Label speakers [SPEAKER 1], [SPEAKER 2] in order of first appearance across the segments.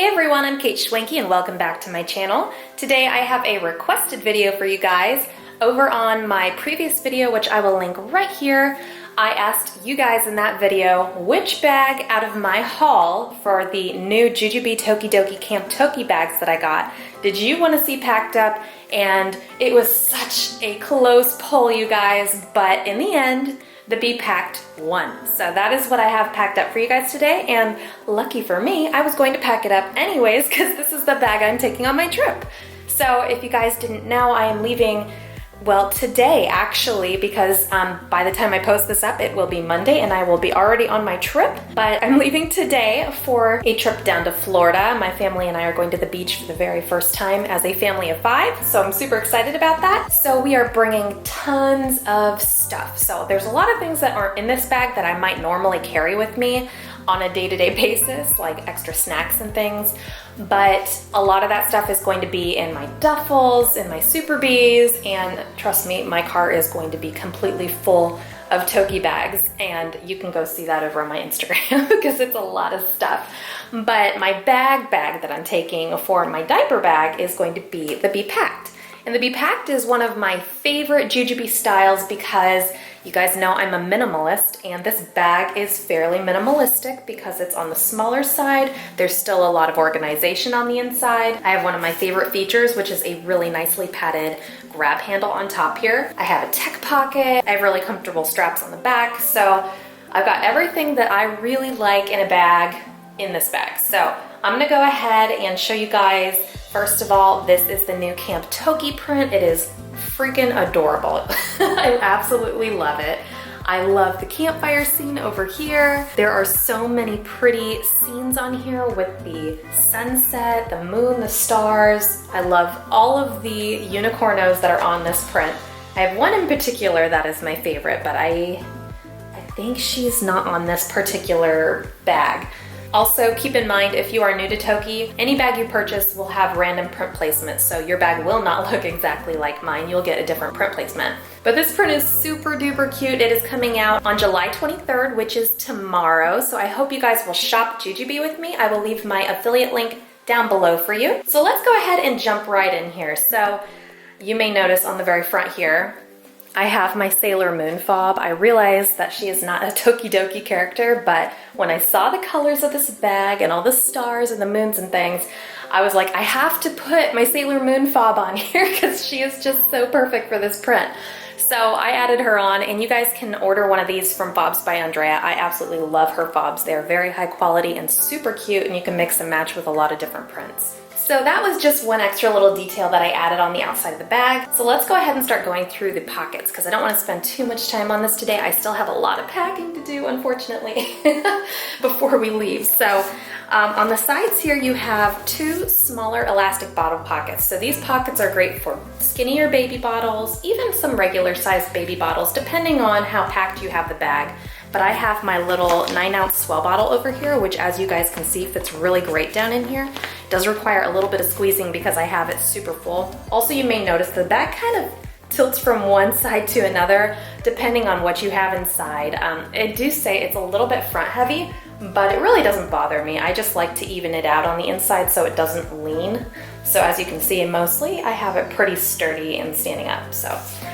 [SPEAKER 1] Hey everyone, I'm kateschwanke and welcome back to my channel. Today I have a requested video for you guys. Over on my previous video, which I will link right here, I asked you guys in that video which bag out of my haul for the new Jujube Tokidoki Camp Toki bags that I got did you want to see packed up, and it was such a close poll, you guys, but in the end, the Be Packed won. So that is what I have packed up for you guys today, and lucky for me, I was going to pack it up anyways because this is the bag I'm taking on my trip. So if you guys didn't know, I am leaving, well, today actually, because by the time I post this up, it will be Monday and I will be already on my trip. But I'm leaving today for a trip down to Florida. My family and I are going to the beach for the very first time as a family of 5, so I'm super excited about that. So we are bringing tons of stuff. So there's a lot of things that aren't in this bag that I might normally carry with me on a day-to-day basis, like extra snacks and things. But a lot of that stuff is going to be in my duffels, in my Super Bees, and trust me, my car is going to be completely full of Toki bags, and you can go see that over on my Instagram because it's a lot of stuff. But my bag that I'm taking for my diaper bag is going to be the Be Packed. And the Be Packed is one of my favorite jujube styles because you guys know I'm a minimalist, and this bag is fairly minimalistic because it's on the smaller side. There's still a lot of organization on the inside. I have one of my favorite features, which is a really nicely padded grab handle on top here. I have a tech pocket. I have really comfortable straps on the back. So I've got everything that I really like in a bag in this bag. So I'm gonna go ahead and show you guys. First of all, this is the new Camp Toki print. It is freaking adorable. I absolutely love it. I love the campfire scene over here. There are so many pretty scenes on here with the sunset, the moon, the stars. I love all of the unicornos that are on this print. I have one in particular that is my favorite, but I think she's not on this particular bag. Also, keep in mind, if you are new to Toki, any bag you purchase will have random print placements, so your bag will not look exactly like mine. You'll get a different print placement. But this print is super duper cute. It is coming out on July 23rd, which is tomorrow, so I hope you guys will shop Jujube with me. I will leave my affiliate link down below for you. So let's go ahead and jump right in here. So you may notice on the very front here, I have my Sailor Moon fob. I realize that she is not a Tokidoki character, but when I saw the colors of this bag and all the stars and the moons and things, I was like, I have to put my Sailor Moon fob on here because she is just so perfect for this print. So I added her on, and you guys can order one of these from Fobs by Andrea. I absolutely love her fobs. They're very high quality and super cute, and you can mix and match with a lot of different prints. So that was just one extra little detail that I added on the outside of the bag. So let's go ahead and start going through the pockets because I don't want to spend too much time on this today. I still have a lot of packing to do, unfortunately, before we leave. So on the sides here, you have 2 smaller elastic bottle pockets. So these pockets are great for skinnier baby bottles, even some regular sized baby bottles, depending on how packed you have the bag. But I have my little 9-ounce swell bottle over here, which, as you guys can see, fits really great down in here. It does require a little bit of squeezing because I have it super full. Also, you may notice the bag kind of tilts from one side to another depending on what you have inside. I do say it's a little bit front heavy, but it really doesn't bother me. I just like to even it out on the inside so it doesn't lean. So as you can see, mostly I have it pretty sturdy and standing up. So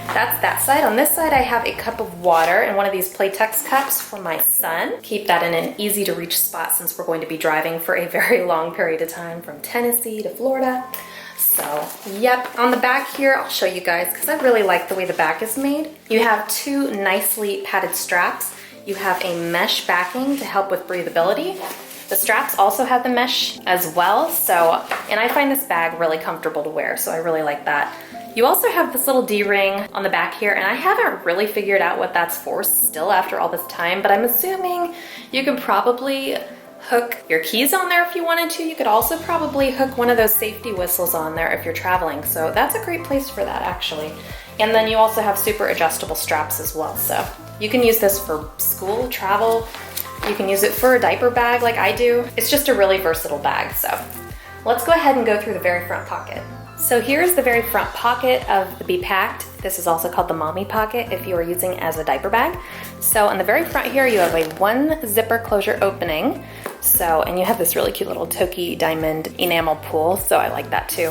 [SPEAKER 1] that's that side. On this side, I have a cup of water and one of these Playtex cups for my son. Keep that in an easy to reach spot since we're going to be driving for a very long period of time from Tennessee to Florida. So, yep, on the back here, I'll show you guys because I really like the way the back is made. You have 2 nicely padded straps. You have a mesh backing to help with breathability. The straps also have the mesh as well, and I find this bag really comfortable to wear, so I really like that. You also have this little D-ring on the back here, and I haven't really figured out what that's for still after all this time, but I'm assuming you can probably hook your keys on there if you wanted to. You could also probably hook one of those safety whistles on there if you're traveling, so that's a great place for that actually. And then you also have super adjustable straps as well, so you can use this for school, travel. You can use it for a diaper bag like I do. It's just a really versatile bag, so let's go ahead and go through the very front pocket. So here's the very front pocket of the Be Packed. This is also called the mommy pocket if you are using it as a diaper bag. So on the very front here, you have a 1 zipper closure opening So, and you have this really cute little Toki diamond enamel pull, so I like that too.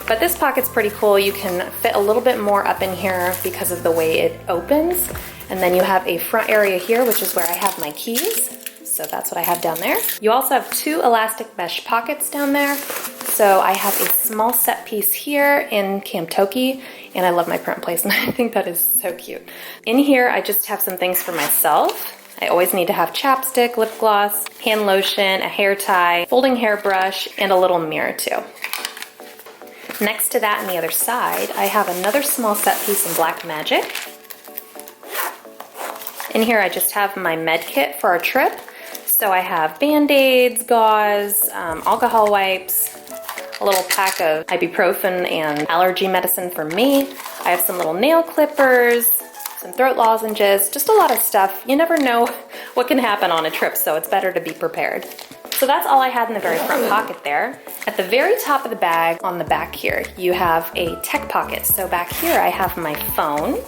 [SPEAKER 1] But this pocket's pretty cool. You can fit a little bit more up in here because of the way it opens. And then you have a front area here, which is where I have my keys. So that's what I have down there. You also have 2 elastic mesh pockets down there. So I have a small set piece here in Camp Toki, and I love my print placement. I think that is so cute. In here, I just have some things for myself. I always need to have chapstick, lip gloss, hand lotion, a hair tie, folding hairbrush, and a little mirror too. Next to that on the other side, I have another small set piece in Black Magic. In here, I just have my med kit for our trip. So I have Band-Aids, gauze, alcohol wipes, a little pack of ibuprofen and allergy medicine for me. I have some little nail clippers, some throat lozenges, just a lot of stuff. You never know what can happen on a trip, so it's better to be prepared. So that's all I had in the very front pocket there. At the very top of the bag, on the back here, you have a tech pocket. So back here I have my phone.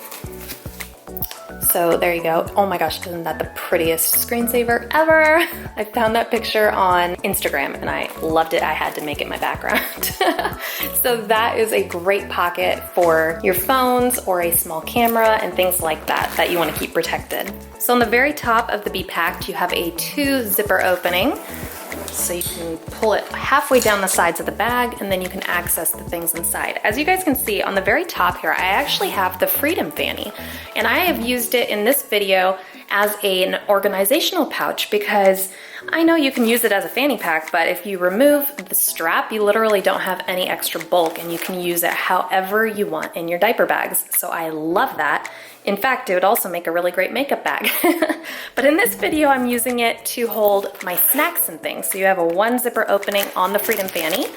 [SPEAKER 1] So there you go. Oh my gosh, isn't that the prettiest screensaver ever? I found that picture on Instagram and I loved it. I had to make it my background. So that is a great pocket for your phones or a small camera and things like that you want to keep protected. So on the very top of the Be Packed, you have a 2 zipper opening. So you can pull it halfway down the sides of the bag and then you can access the things inside. As you guys can see on the very top here, I actually have the Freedom Fanny, and I have used it in this video as an organizational pouch because I know you can use it as a fanny pack, but if you remove the strap, you literally don't have any extra bulk and you can use it however you want in your diaper bags. So I love that. In fact, it would also make a really great makeup bag. But in this video, I'm using it to hold my snacks and things. So you have a 1 zipper opening on the Freedom Fanny.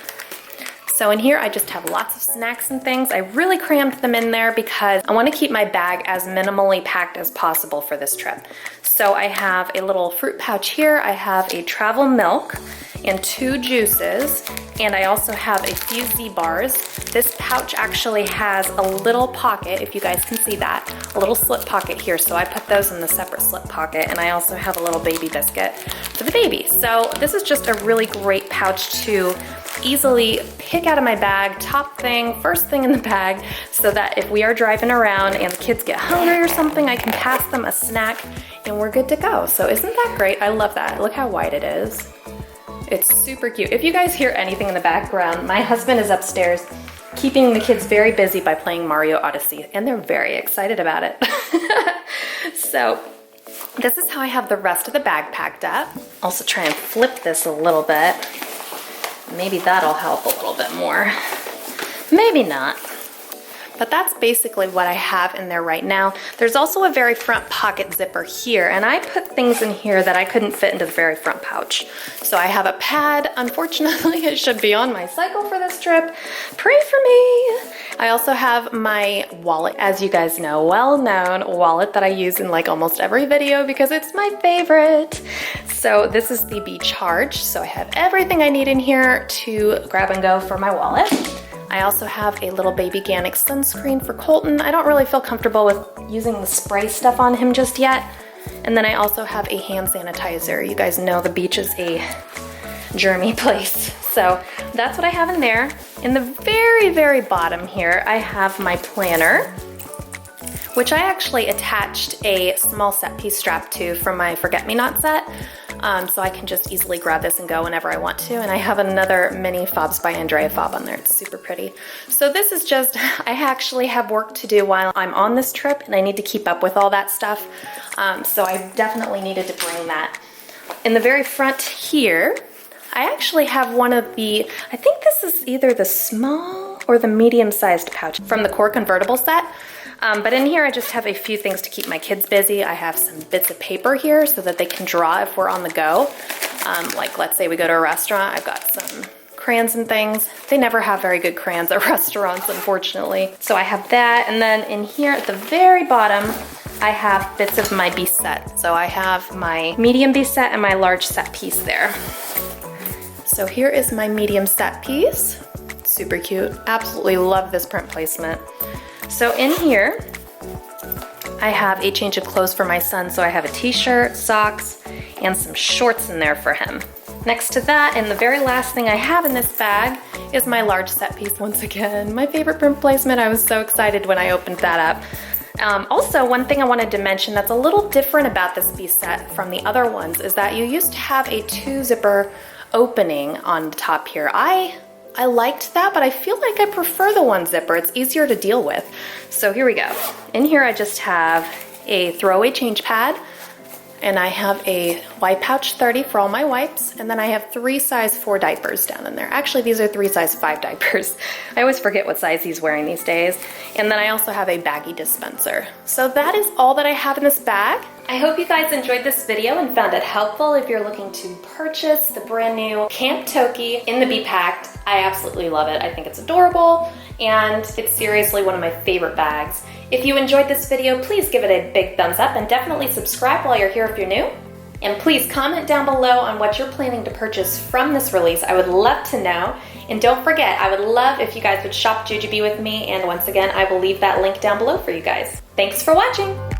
[SPEAKER 1] So in here, I just have lots of snacks and things. I really crammed them in there because I want to keep my bag as minimally packed as possible for this trip. So I have a little fruit pouch here. I have a travel milk and 2 juices, and I also have a few Z-bars. This pouch actually has a little pocket, if you guys can see that, a little slip pocket here, so I put those in the separate slip pocket, and I also have a little baby biscuit for the baby. So this is just a really great pouch to easily pick out of my bag, top thing, first thing in the bag, so that if we are driving around and the kids get hungry or something, I can pass them a snack and we're good to go. So isn't that great? I love that. Look how wide it is. It's super cute. If you guys hear anything in the background, my husband is upstairs keeping the kids very busy by playing Mario Odyssey, and they're very excited about it. So this is how I have the rest of the bag packed up. Also try and flip this a little bit. Maybe that'll help a little bit more. Maybe not. But that's basically what I have in there right now. There's also a very front pocket zipper here, and I put things in here that I couldn't fit into the very front pouch. So I have a pad. Unfortunately, it should be on my cycle for this trip. Pray for me. I also have my wallet, as you guys know, well-known wallet that I use in like almost every video because it's my favorite. So this is the Be Charged. So I have everything I need in here to grab and go for my wallet. I also have a little baby Gannick sunscreen for Colton. I don't really feel comfortable with using the spray stuff on him just yet. And then I also have a hand sanitizer. You guys know the beach is a germy place. So that's what I have in there. In the very, very bottom here, I have my planner, which I actually attached a small set piece strap to from my Forget-Me-Not set. So I can just easily grab this and go whenever I want to. And I have another mini Fobs by Andrea fob on there. It's super pretty. So this is just, I actually have work to do while I'm on this trip and I need to keep up with all that stuff. So I definitely needed to bring that. In the very front here, I actually have one of the, I think this is either the small or the medium-sized pouch from the Core Convertible set. But in here I just have a few things to keep my kids busy. I have some bits of paper here so that they can draw if we're on the go. Like let's say we go to a restaurant, I've got some crayons and things. They never have very good crayons at restaurants, unfortunately. So I have that, and then in here at the very bottom, I have bits of my Be Set. So I have my medium Be Set and my large set piece there. So here is my medium set piece. Super cute. Absolutely love this print placement. So in here, I have a change of clothes for my son. So I have a t-shirt, socks, and some shorts in there for him. Next to that, and the very last thing I have in this bag is my large set piece once again. My favorite print placement. I was so excited when I opened that up. Also, one thing I wanted to mention that's a little different about this piece set from the other ones is that you used to have a 2-zipper opening on the top here. I liked that, but I feel like I prefer the 1-zipper. It's easier to deal with. So here we go. In here I just have a throwaway change pad, and I have a wipe pouch 30 for all my wipes, and then I have 3 size 4 diapers down in there. Actually, these are 3 size 5 diapers. I always forget what size he's wearing these days. And then I also have a baggie dispenser. So that is all that I have in this bag. I hope you guys enjoyed this video and found it helpful if you're looking to purchase the brand new Camp Toki in the Be Packed. I absolutely love it. I think it's adorable, and it's seriously one of my favorite bags. If you enjoyed this video, please give it a big thumbs up and definitely subscribe while you're here if you're new. And please comment down below on what you're planning to purchase from this release. I would love to know. And don't forget, I would love if you guys would shop Jujube with me, and once again, I will leave that link down below for you guys. Thanks for watching!